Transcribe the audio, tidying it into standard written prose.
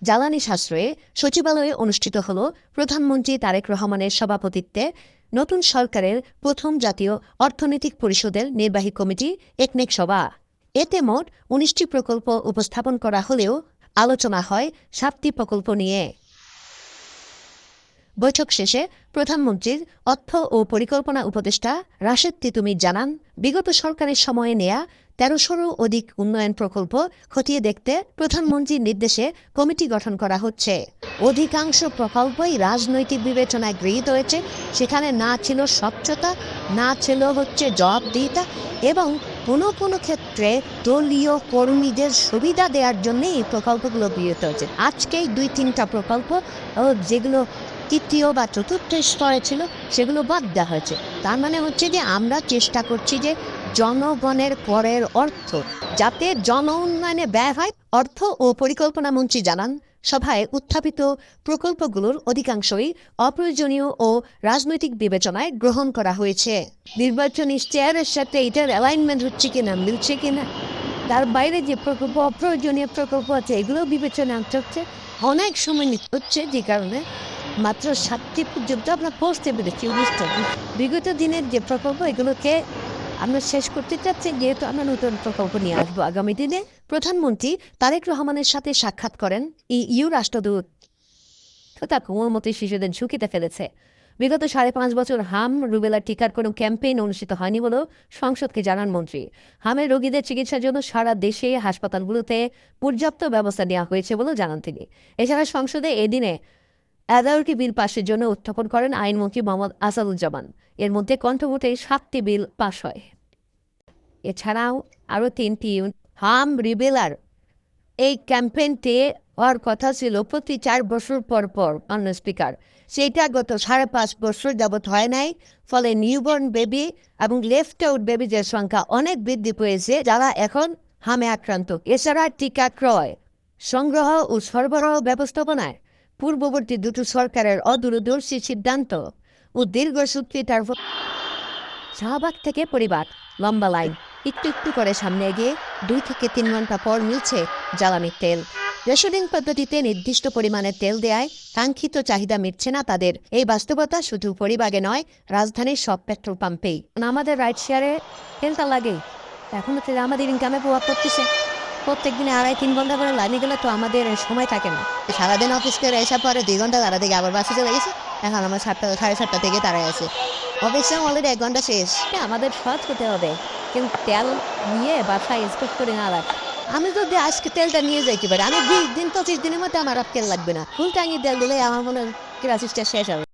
জ্বালানি সাশ্রয়ে সচিবালয়ে অনুষ্ঠিত হল প্রধানমন্ত্রী তারেক রহমানের সভাপতিত্বে নতুন সরকারের প্রথম জাতীয় অর্থনৈতিক পরিষদের নির্বাহী কমিটি একনেক সভা। এতে মোট ১৯টি প্রকল্প উপস্থাপন করা হলেও আলোচনা হয় ৭টি প্রকল্প নিয়ে। বৈঠক শেষে প্রধানমন্ত্রীর অর্থ ও পরিকল্পনা উপদেষ্টা রাশেদ তিতুমী জানান, বিগত সরকারের সময়ে নেয়া ১৩০০রও অধিক উন্নয়ন প্রকল্প খতিয়ে দেখতে প্রধানমন্ত্রীর নির্দেশে কমিটি গঠন করা হচ্ছে। অধিকাংশ প্রকল্পই রাজনৈতিক বিবেচনায় গৃহীত হয়েছে। সেখানে না ছিল স্বচ্ছতা, না ছিল জবাবদিহিতা এবং কোনো ক্ষেত্রে দলীয় কর্মীদের সুবিধা দেওয়ার জন্য এই প্রকল্পগুলো গৃহীত হয়েছে। আজকেই ২-৩টা প্রকল্প যেগুলো তৃতীয় বা চতুর্থ স্তরে ছিল সেগুলো বাদ দেওয়া হয়েছে। তার মানে যে আমরা চেষ্টা করছি যে জনগণের করের অর্থ যাতে জন উন্নয়নে ব্যয় হয়। অর্থ ও পরিকল্পনা মন্ত্রী জানান, সভায় উত্থাপিত প্রকল্পগুলোর অধিকাংশই অপ্রয়োজনীয় ও রাজনৈতিক বিবেচনায় গ্রহণ করা হয়েছে। নির্বাচনী চেয়ারের সাথে এটার অ্যালাইনমেন্ট হচ্ছে কিনা, মিলছে কিনা, তার বাইরে যে প্রকল্প অপ্রয়োজনীয় প্রকল্প আছে এগুলো বিবেচনা আনতে হচ্ছে। অনেক সময় হচ্ছে যে কারণে মাত্র 7টি পর্যন্ত আমরা পৌঁছতে পেরেছি। বিগত দিনের যে প্রকল্প এগুলোকে আমরা শেষ করতে চাচ্ছি, যেহেতু আমরা নতুন প্রকল্প নিয়ে আসবো আগামী দিনে। প্রধানমন্ত্রী তারেক রহমানের সাথে সাক্ষাৎ করেন ইইউ রাষ্ট্রদূত। তা কোমলমতি শিশুদের ঝুঁকিতে ফেলেছে। বিগত 5.5 বছর হাম রুবেলা টিকার কোনো ক্যাম্পেইন অনুষ্ঠিত হয়নি বলেও সংসদকে জানান মন্ত্রী। হামের রোগীদের চিকিৎসার জন্য সারা দেশে হাসপাতালগুলোতে পর্যাপ্ত ব্যবস্থা নেওয়া হয়েছে বলেও জানান তিনি। এছাড়া সংসদে এদিনে 11টি বিল পাশের জন্য উত্থাপন করেন আইনমন্ত্রী মোহাম্মদ আসাদুজ্জামান। এর মধ্যে কণ্ঠভোটে 7টি বিল পাশ হয়। এছাড়াও আরও 3টি হাম রিবেলার এই ক্যাম্পেইনটি হওয়ার কথা ছিল প্রতি 4 বছর পর মাননীয় স্পিকার। সেইটা গত 5.5 বছর যাবৎ হয় নাই। ফলে নিউবর্ন বেবি এবং লেফট আউট বেবিদের সংখ্যা অনেক বৃদ্ধি পেয়েছে যারা এখন হামে আক্রান্ত। এছাড়া টিকা ক্রয়, সংগ্রহ ও সরবরাহ ব্যবস্থাপনায় পূর্ববর্তী দুটো সরকারের অদূরদর্শী সিদ্ধান্ত ও দীর্ঘসূত্রিতার শাহবাগ থেকে পরিবার লম্বা লাইন, একটু করে সামনে এগিয়ে 2 থেকে 3 ঘন্টা পর মিলছে জ্বালানির তেল। রেশনিং পদ্ধতিতে নির্দিষ্ট পরিমাণে তেল দেয়ায় কাঙ্ক্ষিত চাহিদা মিটছে না তাদের। এই বাস্তবতা শুধু পরিবাগে নয়, রাজধানীর সব পেট্রোল পাম্পেই। আমাদের রাইড শেয়ারে তেলটা লাগেই। এখন আমাদের ইনকামে প্রভাব পড়তেছে। প্রত্যেক দিনে 2.5-3 ঘন্টা করে লাইনে গেলে তো আমাদের সময় থাকে না। সারাদিন অফিস করে এসে পরে 2 ঘন্টা তারা থেকে আবার বাসে চলে গেছে। এখন আমার 7টা থেকে তারাই আছে। অফিসে অলরেডি 1 ঘন্টা শেষ। আমাদের সহজ হতে হবে, কিন্তু তেল নিয়ে বাসায় স্টোর করে না রাখ। আমি যদি আজকে তেলটা নিয়ে যাইতে পারি, আমি 20 দিন 25 দিনের মধ্যে আমার আর তেল লাগবে না। ফুল ট্যাঙ্কি তেল দিলে আমার মনে হয় ক্রাইসিসটা শেষ হবে।